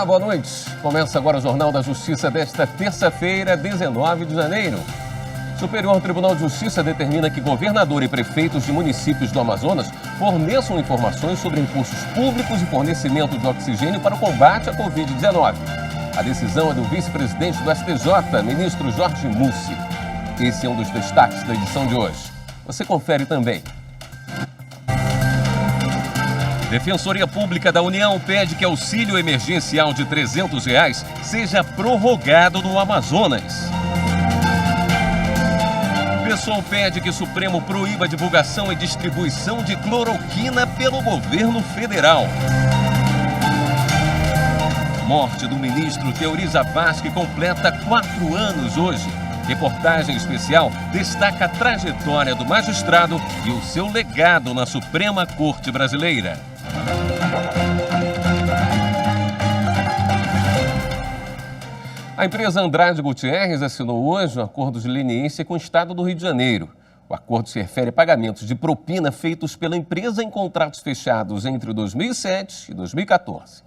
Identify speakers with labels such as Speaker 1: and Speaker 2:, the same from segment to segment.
Speaker 1: Olá, boa noite. Começa agora o Jornal da Justiça desta terça-feira, 19 de janeiro. O Superior Tribunal de Justiça determina que governador e prefeitos de municípios do Amazonas forneçam informações sobre recursos públicos e fornecimento de oxigênio para o combate à Covid-19. A decisão é do vice-presidente do STJ, ministro Jorge Mussi. Esse é um dos destaques da edição de hoje. Você confere também. Defensoria Pública da União pede que auxílio emergencial de R$ 300 seja prorrogado no Amazonas. O PSOL pede que o Supremo proíba a divulgação e distribuição de cloroquina pelo governo federal. Morte do ministro Teori Zavascki completa 4 anos hoje. Reportagem especial destaca a trajetória do magistrado e o seu legado na Suprema Corte Brasileira. A empresa Andrade Gutierrez assinou hoje um acordo de leniência com o Estado do Rio de Janeiro. O acordo se refere a pagamentos de propina feitos pela empresa em contratos fechados entre 2007 e 2014.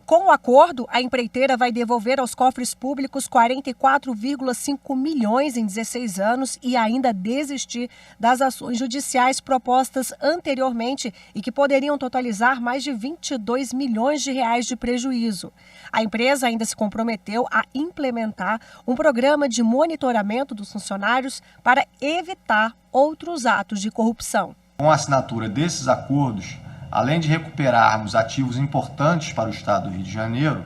Speaker 2: Com o acordo, a empreiteira vai devolver aos cofres públicos 44,5 milhões em 16 anos e ainda desistir das ações judiciais propostas anteriormente e que poderiam totalizar mais de 22 milhões de reais de prejuízo. A empresa ainda se comprometeu a implementar um programa de monitoramento dos funcionários para evitar outros atos de corrupção.
Speaker 3: Com a assinatura desses acordos, além de recuperarmos ativos importantes para o Estado do Rio de Janeiro,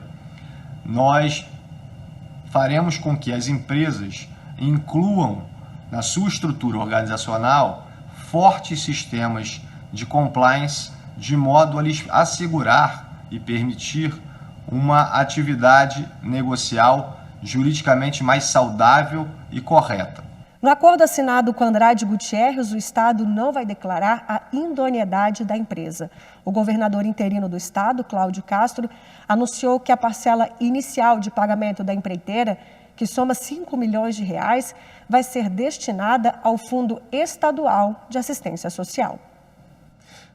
Speaker 3: nós faremos com que as empresas incluam na sua estrutura organizacional fortes sistemas de compliance, de modo a assegurar e permitir uma atividade negocial juridicamente mais saudável e correta.
Speaker 2: No acordo assinado com Andrade Gutierrez, o Estado não vai declarar a idoneidade da empresa. O governador interino do Estado, Cláudio Castro, anunciou que a parcela inicial de pagamento da empreiteira, que soma 5 milhões de reais, vai ser destinada ao Fundo Estadual de Assistência Social.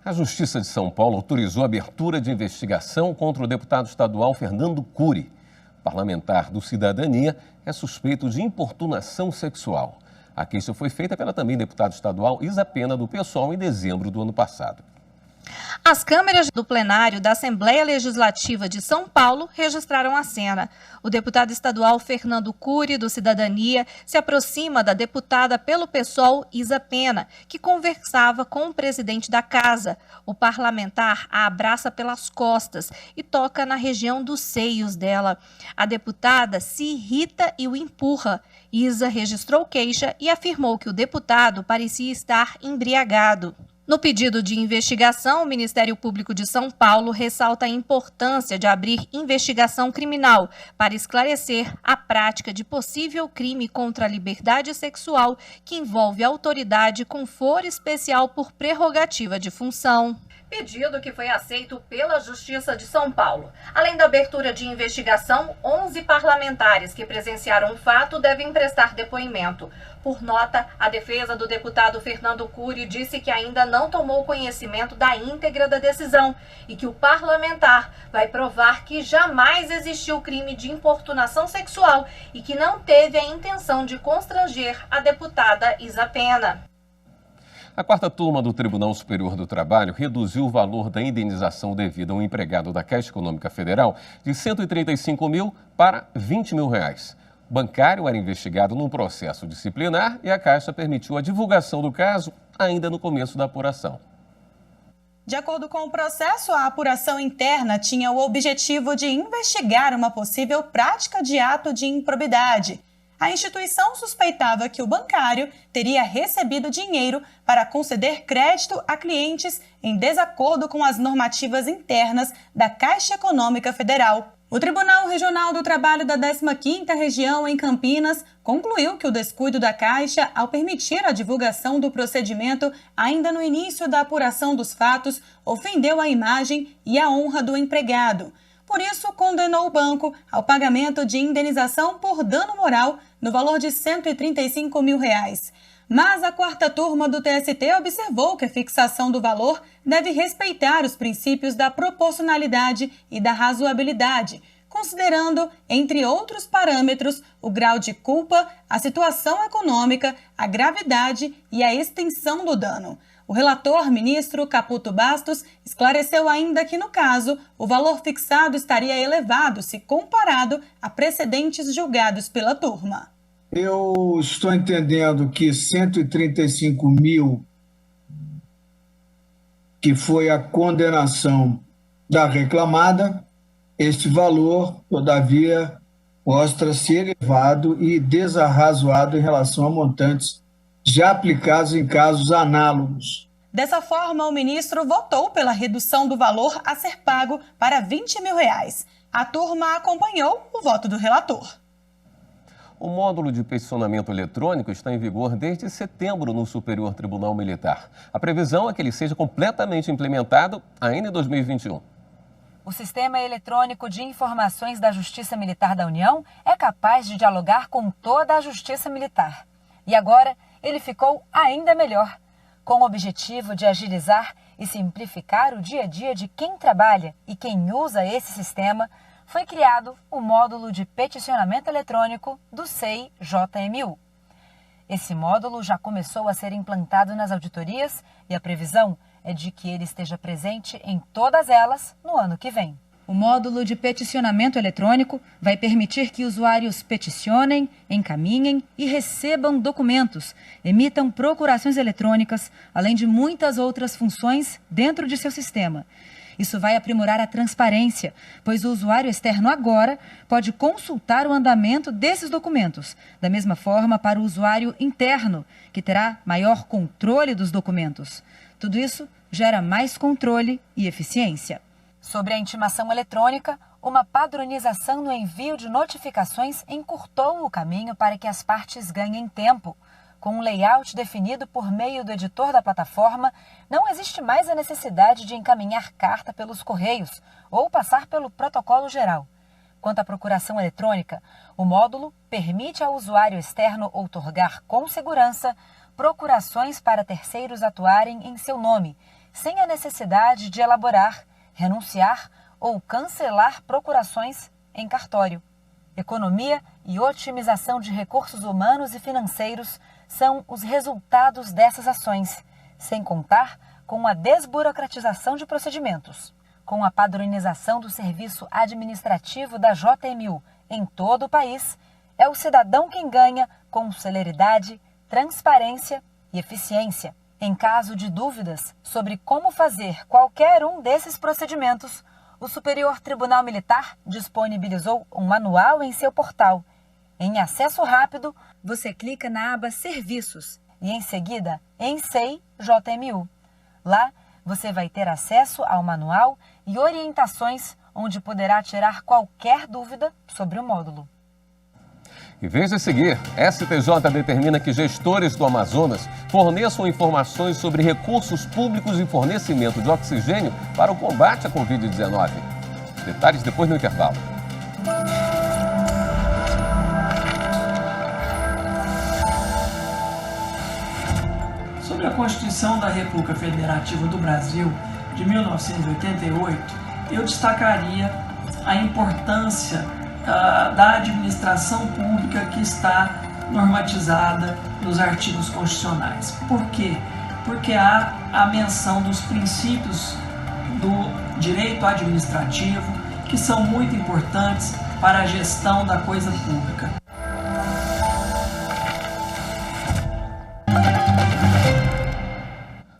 Speaker 1: A Justiça de São Paulo autorizou a abertura de investigação contra o deputado estadual Fernando Cury. O parlamentar do Cidadania é suspeito de importunação sexual. A queixa foi feita pela também deputada estadual Isa Pena, do PSOL, em dezembro do ano passado.
Speaker 4: As câmeras do plenário da Assembleia Legislativa de São Paulo registraram a cena. O deputado estadual Fernando Cury, do Cidadania, se aproxima da deputada pelo PSOL, Isa Pena, que conversava com o presidente da casa. O parlamentar a abraça pelas costas e toca na região dos seios dela. A deputada se irrita e o empurra. Isa registrou queixa e afirmou que o deputado parecia estar embriagado. No pedido de investigação, o Ministério Público de São Paulo ressalta a importância de abrir investigação criminal para esclarecer a prática de possível crime contra a liberdade sexual que envolve autoridade com foro especial por prerrogativa de função. Pedido que foi aceito pela Justiça de São Paulo. Além da abertura de investigação, 11 parlamentares que presenciaram o fato devem prestar depoimento. Por nota, a defesa do deputado Fernando Cury disse que ainda não tomou conhecimento da íntegra da decisão e que o parlamentar vai provar que jamais existiu crime de importunação sexual e que não teve a intenção de constranger a deputada Isa Pena.
Speaker 1: A quarta turma do Tribunal Superior do Trabalho reduziu o valor da indenização devida a um empregado da Caixa Econômica Federal de R$ 135 mil para R$ 20 mil. O bancário era investigado num processo disciplinar e a Caixa permitiu a divulgação do caso ainda no começo da apuração.
Speaker 5: De acordo com o processo, a apuração interna tinha o objetivo de investigar uma possível prática de ato de improbidade. A instituição suspeitava que o bancário teria recebido dinheiro para conceder crédito a clientes em desacordo com as normativas internas da Caixa Econômica Federal. O Tribunal Regional do Trabalho da 15ª Região, em Campinas, concluiu que o descuido da Caixa, ao permitir a divulgação do procedimento ainda no início da apuração dos fatos, ofendeu a imagem e a honra do empregado. Por isso, condenou o banco ao pagamento de indenização por dano moral no valor de R$ 135 mil. Mas a quarta turma do TST observou que a fixação do valor deve respeitar os princípios da proporcionalidade e da razoabilidade, considerando, entre outros parâmetros, o grau de culpa, a situação econômica, a gravidade e a extensão do dano. O relator, ministro Caputo Bastos, esclareceu ainda que, no caso, o valor fixado estaria elevado se comparado a precedentes julgados pela turma.
Speaker 6: Eu estou entendendo que 135 mil, que foi a condenação da reclamada, este valor, todavia, mostra-se elevado e desarrazoado em relação a montantes já aplicados em casos análogos.
Speaker 5: Dessa forma, o ministro votou pela redução do valor a ser pago para R$20 mil. A turma acompanhou o voto do relator.
Speaker 1: O módulo de peticionamento eletrônico está em vigor desde setembro no Superior Tribunal Militar. A previsão é que ele seja completamente implementado ainda em 2021.
Speaker 7: O Sistema Eletrônico de Informações da Justiça Militar da União é capaz de dialogar com toda a Justiça Militar. E agora ele ficou ainda melhor, com o objetivo de agilizar e simplificar o dia a dia de quem trabalha e quem usa esse sistema. Foi criado o módulo de peticionamento eletrônico do SEI-JMU. Esse módulo já começou a ser implantado nas auditorias e a previsão é de que ele esteja presente em todas elas no ano que vem. O módulo de peticionamento eletrônico vai permitir que usuários peticionem, encaminhem e recebam documentos, emitam procurações eletrônicas, além de muitas outras funções dentro de seu sistema. Isso vai aprimorar a transparência, pois o usuário externo agora pode consultar o andamento desses documentos, da mesma forma para o usuário interno, que terá maior controle dos documentos. Tudo isso gera mais controle e eficiência. Sobre a intimação eletrônica, uma padronização no envio de notificações encurtou o caminho para que as partes ganhem tempo. Com um layout definido por meio do editor da plataforma, não existe mais a necessidade de encaminhar carta pelos correios ou passar pelo protocolo geral. Quanto à procuração eletrônica, o módulo permite ao usuário externo outorgar com segurança procurações para terceiros atuarem em seu nome, sem a necessidade de elaborar, renunciar ou cancelar procurações em cartório. Economia e otimização de recursos humanos e financeiros são os resultados dessas ações, sem contar com a desburocratização de procedimentos. Com a padronização do serviço administrativo da JMU em todo o país, é o cidadão quem ganha com celeridade, transparência e eficiência. Em caso de dúvidas sobre como fazer qualquer um desses procedimentos, o Superior Tribunal Militar disponibilizou um manual em seu portal. Em acesso rápido, você clica na aba Serviços e, em seguida, em SEI-JMU. Lá, você vai ter acesso ao manual e orientações onde poderá tirar qualquer dúvida sobre o módulo.
Speaker 1: Em vez de seguir, STJ determina que gestores do Amazonas forneçam informações sobre recursos públicos e fornecimento de oxigênio para o combate à Covid-19. Detalhes depois no intervalo.
Speaker 8: Sobre a Constituição da República Federativa do Brasil de 1988, eu destacaria a importância da administração pública que está normatizada nos artigos constitucionais. Por quê? Porque há a menção dos princípios do direito administrativo, que são muito importantes para a gestão da coisa pública.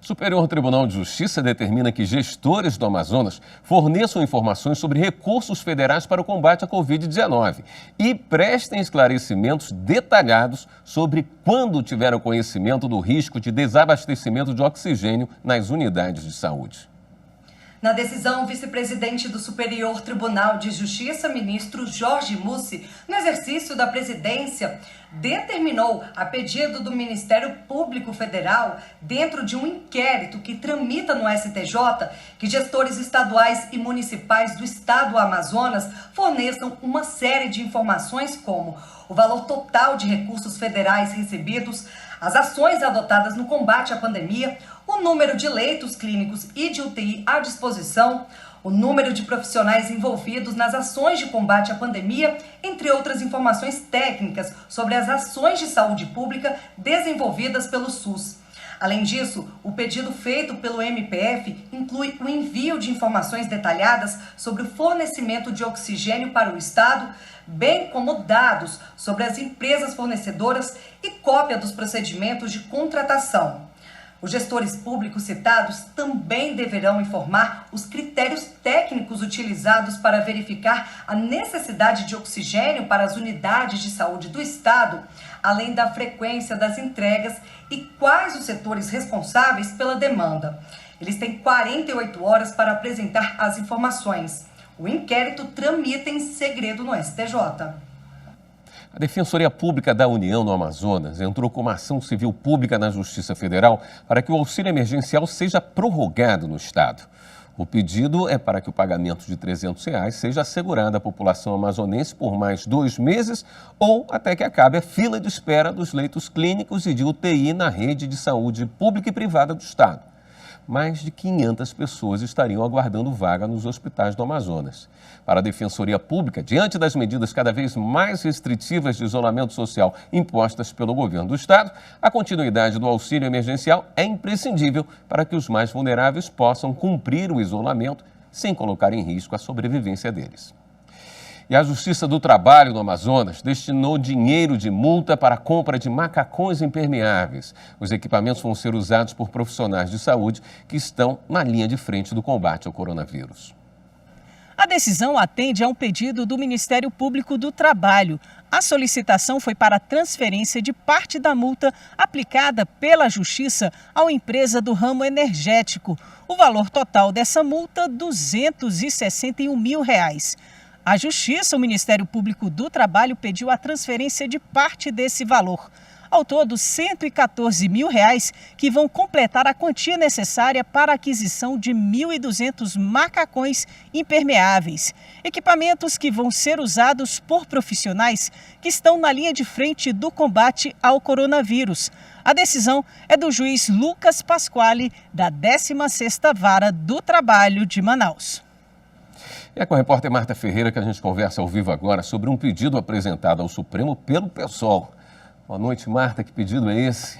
Speaker 1: O Superior Tribunal de Justiça determina que gestores do Amazonas forneçam informações sobre recursos federais para o combate à Covid-19 e prestem esclarecimentos detalhados sobre quando tiveram conhecimento do risco de desabastecimento de oxigênio nas unidades de saúde.
Speaker 9: Na decisão, o vice-presidente do Superior Tribunal de Justiça, ministro Jorge Mussi, no exercício da presidência, determinou, a pedido do Ministério Público Federal, dentro de um inquérito que tramita no STJ, que gestores estaduais e municipais do estado do Amazonas forneçam uma série de informações como o valor total de recursos federais recebidos, as ações adotadas no combate à pandemia, o número de leitos clínicos e de UTI à disposição, o número de profissionais envolvidos nas ações de combate à pandemia, entre outras informações técnicas sobre as ações de saúde pública desenvolvidas pelo SUS. Além disso, o pedido feito pelo MPF inclui o envio de informações detalhadas sobre o fornecimento de oxigênio para o Estado, bem como dados sobre as empresas fornecedoras e cópia dos procedimentos de contratação. Os gestores públicos citados também deverão informar os critérios técnicos utilizados para verificar a necessidade de oxigênio para as unidades de saúde do Estado, além da frequência das entregas e quais os setores responsáveis pela demanda. Eles têm 48 horas para apresentar as informações. O inquérito tramita em segredo no STJ.
Speaker 1: A Defensoria Pública da União no Amazonas entrou com uma ação civil pública na Justiça Federal para que o auxílio emergencial seja prorrogado no Estado. O pedido é para que o pagamento de R$ 300 seja assegurado à população amazonense por mais 2 meses ou até que acabe a fila de espera dos leitos clínicos e de UTI na rede de saúde pública e privada do Estado. Mais de 500 pessoas estariam aguardando vaga nos hospitais do Amazonas. Para a Defensoria Pública, diante das medidas cada vez mais restritivas de isolamento social impostas pelo governo do Estado, a continuidade do auxílio emergencial é imprescindível para que os mais vulneráveis possam cumprir o isolamento sem colocar em risco a sobrevivência deles. E a Justiça do Trabalho no Amazonas destinou dinheiro de multa para a compra de macacões impermeáveis. Os equipamentos vão ser usados por profissionais de saúde que estão na linha de frente do combate ao coronavírus.
Speaker 10: A decisão atende a um pedido do Ministério Público do Trabalho. A solicitação foi para a transferência de parte da multa aplicada pela Justiça a uma empresa do ramo energético. O valor total dessa multa, R$ 261 mil. A Justiça, o Ministério Público do Trabalho, pediu a transferência de parte desse valor. Ao todo, R$ 114 mil que vão completar a quantia necessária para a aquisição de 1.200 macacões impermeáveis. Equipamentos que vão ser usados por profissionais que estão na linha de frente do combate ao coronavírus. A decisão é do juiz Lucas Pasquale, da 16ª Vara do Trabalho de Manaus.
Speaker 1: É com a repórter Marta Ferreira que a gente conversa ao vivo agora sobre um pedido apresentado ao Supremo pelo PSOL. Boa noite, Marta. Que pedido é esse?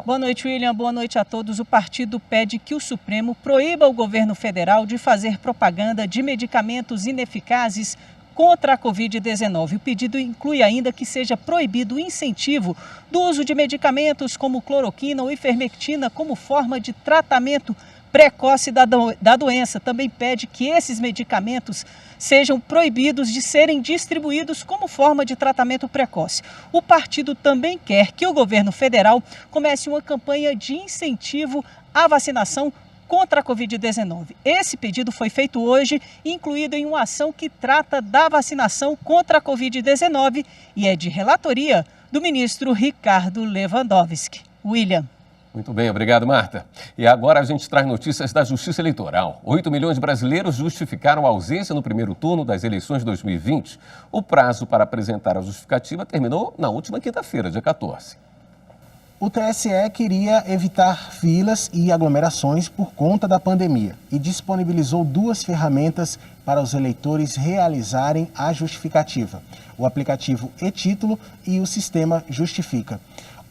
Speaker 10: Boa noite, William. Boa noite a todos. O partido pede que o Supremo proíba o governo federal de fazer propaganda de medicamentos ineficazes contra a Covid-19. O pedido inclui ainda que seja proibido o incentivo do uso de medicamentos como cloroquina ou ivermectina como forma de tratamento precoce da doença. Também pede que esses medicamentos sejam proibidos de serem distribuídos como forma de tratamento precoce. O partido também quer que o governo federal comece uma campanha de incentivo à vacinação contra a Covid-19. Esse pedido foi feito hoje, incluído em uma ação que trata da vacinação contra a Covid-19 e é de relatoria do ministro Ricardo Lewandowski. William.
Speaker 1: Muito bem, obrigado, Marta. E agora a gente traz notícias da Justiça Eleitoral. 8 milhões de brasileiros justificaram a ausência no primeiro turno das eleições de 2020. O prazo para apresentar a justificativa terminou na última quinta-feira, dia 14.
Speaker 11: O TSE queria evitar filas e aglomerações por conta da pandemia e disponibilizou 2 ferramentas para os eleitores realizarem a justificativa: o aplicativo e-Título e o sistema Justifica.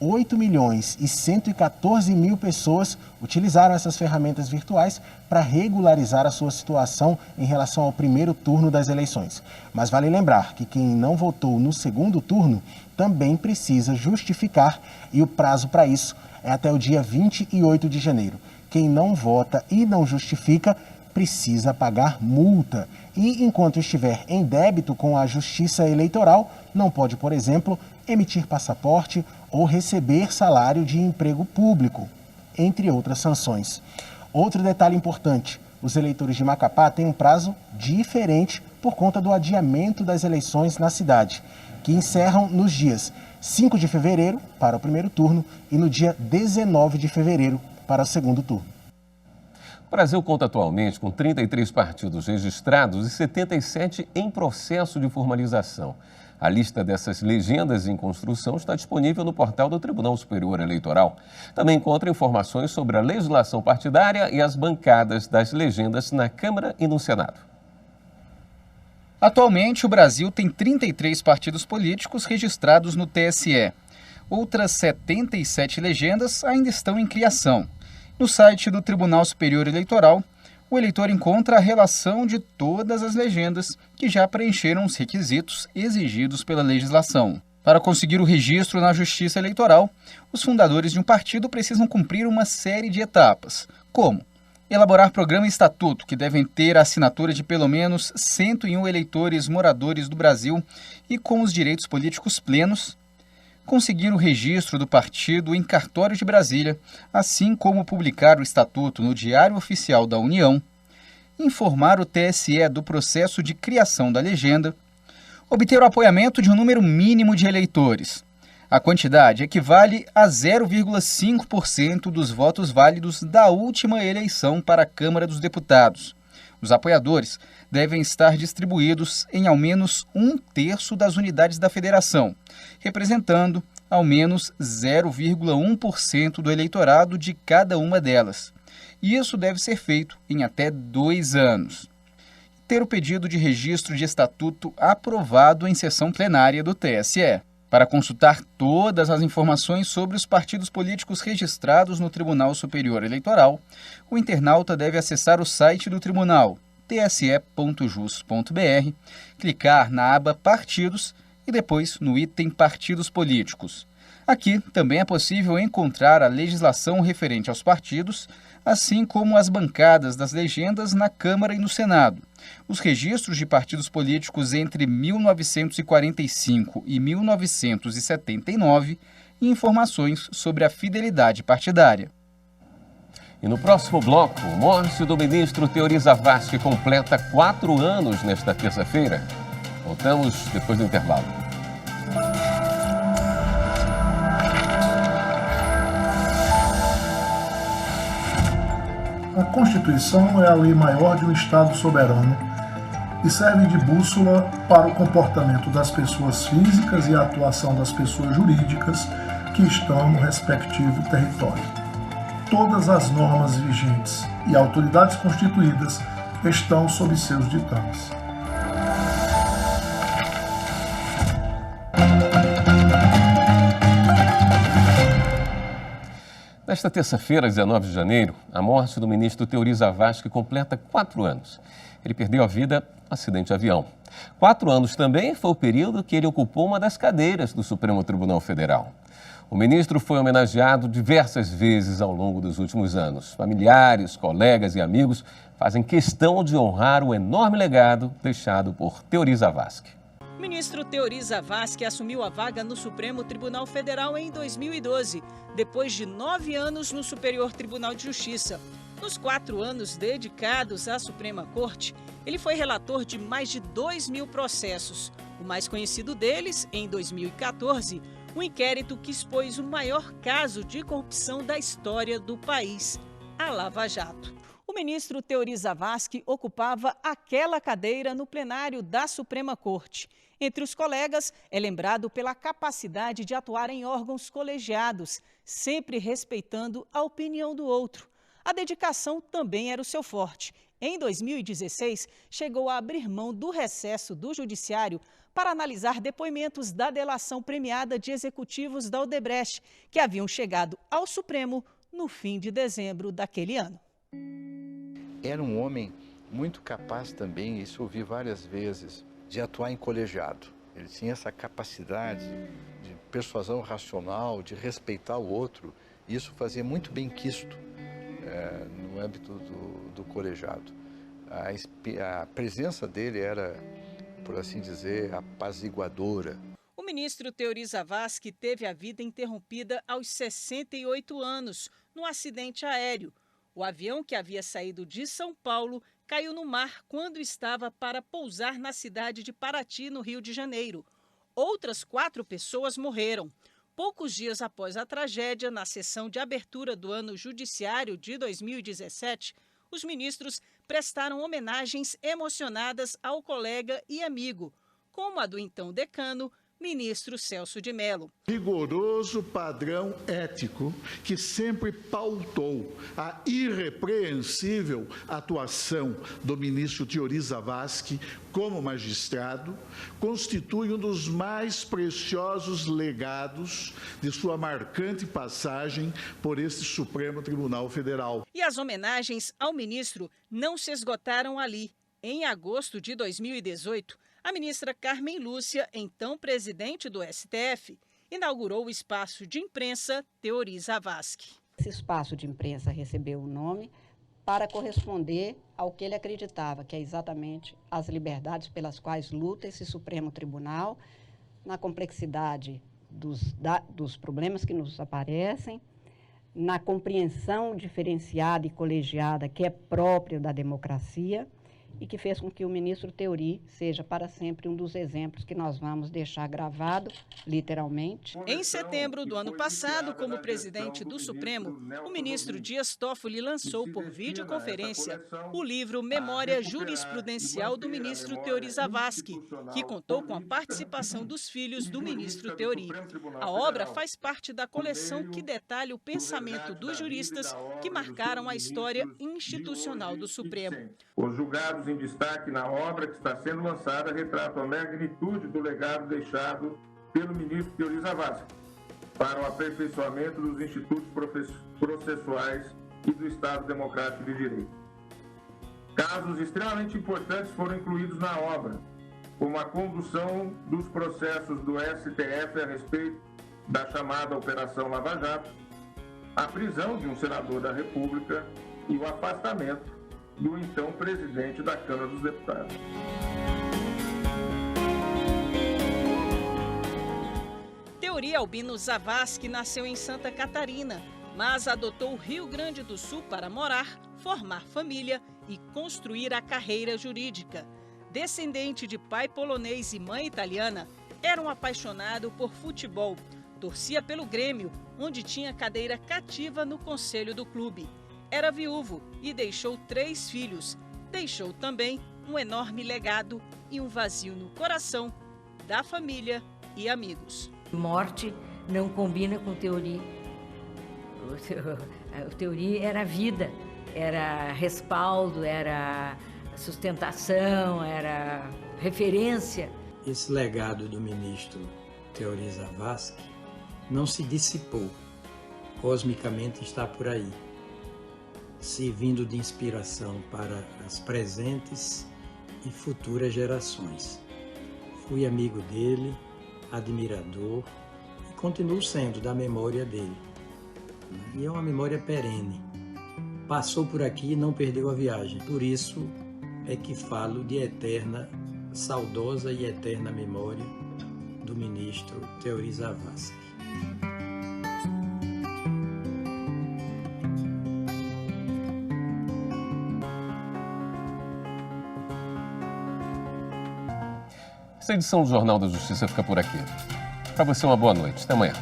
Speaker 11: 8 milhões e 114 mil pessoas utilizaram essas ferramentas virtuais para regularizar a sua situação em relação ao primeiro turno das eleições. Mas vale lembrar que quem não votou no segundo turno também precisa justificar e o prazo para isso é até o dia 28 de janeiro. Quem não vota e não justifica precisa pagar multa. E enquanto estiver em débito com a Justiça Eleitoral, não pode, por exemplo, emitir passaporte ou receber salário de emprego público, entre outras sanções. Outro detalhe importante: os eleitores de Macapá têm um prazo diferente por conta do adiamento das eleições na cidade, que encerram nos dias 5 de fevereiro para o primeiro turno e no dia 19 de fevereiro para o segundo turno.
Speaker 1: O Brasil conta atualmente com 33 partidos registrados e 77 em processo de formalização. A lista dessas legendas em construção está disponível no portal do Tribunal Superior Eleitoral. Também encontra informações sobre a legislação partidária e as bancadas das legendas na Câmara e no Senado.
Speaker 12: Atualmente, o Brasil tem 33 partidos políticos registrados no TSE. Outras 77 legendas ainda estão em criação. No site do Tribunal Superior Eleitoral, o eleitor encontra a relação de todas as legendas que já preencheram os requisitos exigidos pela legislação. Para conseguir o registro na Justiça Eleitoral, os fundadores de um partido precisam cumprir uma série de etapas, como elaborar programa e estatuto, que devem ter a assinatura de pelo menos 101 eleitores moradores do Brasil e com os direitos políticos plenos, conseguir o registro do partido em cartório de Brasília, assim como publicar o estatuto no Diário Oficial da União, informar o TSE do processo de criação da legenda, obter o apoiamento de um número mínimo de eleitores. A quantidade equivale a 0,5% dos votos válidos da última eleição para a Câmara dos Deputados. Os apoiadores devem estar distribuídos em ao menos 1/3 das unidades da federação, representando ao menos 0,1% do eleitorado de cada uma delas. E isso deve ser feito em até 2 anos. Ter o pedido de registro de estatuto aprovado em sessão plenária do TSE. Para consultar todas as informações sobre os partidos políticos registrados no Tribunal Superior Eleitoral, o internauta deve acessar o site do Tribunal, tse.jus.br, clicar na aba Partidos e depois no item Partidos Políticos. Aqui também é possível encontrar a legislação referente aos partidos, assim como as bancadas das legendas na Câmara e no Senado, os registros de partidos políticos entre 1945 e 1979 e informações sobre a fidelidade partidária.
Speaker 1: E no próximo bloco, morte do ministro Teori Zavascki completa 4 anos nesta terça-feira. Voltamos depois do intervalo.
Speaker 13: A Constituição é a lei maior de um Estado soberano e serve de bússola para o comportamento das pessoas físicas e a atuação das pessoas jurídicas que estão no respectivo território. Todas as normas vigentes e autoridades constituídas estão sob seus ditames.
Speaker 1: Nesta terça-feira, 19 de janeiro, a morte do ministro Teori Zavascki completa 4 anos. Ele perdeu a vida no acidente de avião. 4 anos também foi o período que ele ocupou uma das cadeiras do Supremo Tribunal Federal. O ministro foi homenageado diversas vezes ao longo dos últimos anos. Familiares, colegas e amigos fazem questão de honrar o enorme legado deixado por Teori Zavascki.
Speaker 10: O ministro Teori Zavascki assumiu a vaga no Supremo Tribunal Federal em 2012, depois de 9 anos no Superior Tribunal de Justiça. Nos 4 anos dedicados à Suprema Corte, ele foi relator de mais de 2.000 processos. O mais conhecido deles, em 2014, um inquérito que expôs o maior caso de corrupção da história do país, a Lava Jato. O ministro Teori Zavascki ocupava aquela cadeira no plenário da Suprema Corte. Entre os colegas, é lembrado pela capacidade de atuar em órgãos colegiados, sempre respeitando a opinião do outro. A dedicação também era o seu forte. Em 2016, chegou a abrir mão do recesso do Judiciário para analisar depoimentos da delação premiada de executivos da Odebrecht, que haviam chegado ao Supremo no fim de dezembro daquele ano.
Speaker 14: Era um homem muito capaz também, isso ouvi várias vezes, de atuar em colegiado. Ele tinha essa capacidade de persuasão racional, de respeitar o outro. E isso fazia muito bem quisto no âmbito do colegiado. A presença dele era, por assim dizer, apaziguadora.
Speaker 10: O ministro Teori Zavascki teve a vida interrompida aos 68 anos, num acidente aéreo. O avião que havia saído de São Paulo caiu no mar quando estava para pousar na cidade de Paraty, no Rio de Janeiro. Outras 4 pessoas morreram. Poucos dias após a tragédia, na sessão de abertura do ano judiciário de 2017, os ministros prestaram homenagens emocionadas ao colega e amigo. como a do então decano, ministro Celso de Mello.
Speaker 15: Rigoroso padrão ético que sempre pautou a irrepreensível atuação do ministro Teori Zavascki como magistrado, constitui um dos mais preciosos legados de sua marcante passagem por este Supremo Tribunal Federal.
Speaker 10: E as homenagens ao ministro não se esgotaram ali. Em agosto de 2018, a ministra Carmen Lúcia, então presidente do STF, inaugurou o espaço de imprensa Teori Zavascki.
Speaker 16: Esse espaço de imprensa recebeu o nome para corresponder ao que ele acreditava, que é exatamente as liberdades pelas quais luta esse Supremo Tribunal, na complexidade dos problemas que nos aparecem, na compreensão diferenciada e colegiada que é própria da democracia, e que fez com que o ministro Teori seja para sempre um dos exemplos que nós vamos deixar gravado, literalmente.
Speaker 10: Em setembro do ano passado, como presidente do Supremo, o ministro Dias Toffoli lançou por videoconferência o livro Memória Jurisprudencial do ministro Teori Zavascki, que contou com a participação dos filhos do ministro Teori. A obra faz parte da coleção que detalha o pensamento dos juristas que marcaram a história institucional do Supremo.
Speaker 17: Os julgados em destaque na obra que está sendo lançada retratam a magnitude do legado deixado pelo ministro Teori Zavascki para o aperfeiçoamento dos institutos processuais e do Estado Democrático de Direito. Casos extremamente importantes foram incluídos na obra, como a condução dos processos do STF a respeito da chamada Operação Lava Jato, a prisão de um senador da República e o afastamento do então presidente da Câmara dos Deputados.
Speaker 10: Teori Albino Zavascki nasceu em Santa Catarina, mas adotou o Rio Grande do Sul para morar, formar família e construir a carreira jurídica. Descendente de pai polonês e mãe italiana, era um apaixonado por futebol. Torcia pelo Grêmio, onde tinha cadeira cativa no conselho do clube. Era viúvo e deixou 3 filhos. Deixou também um enorme legado e um vazio no coração da família e amigos.
Speaker 18: Morte não combina com Teori. O Teori era vida, era respaldo, era sustentação, era referência.
Speaker 19: Esse legado do ministro Teori Zavascki não se dissipou. Cosmicamente está por aí, servindo de inspiração para as presentes e futuras gerações. Fui amigo dele, admirador e continuo sendo da memória dele. E é uma memória perene. Passou por aqui e não perdeu a viagem. Por isso é que falo de eterna, saudosa e eterna memória do ministro Teori Zavascki.
Speaker 1: Essa edição do Jornal da Justiça fica por aqui. Para você, uma boa noite. Até amanhã.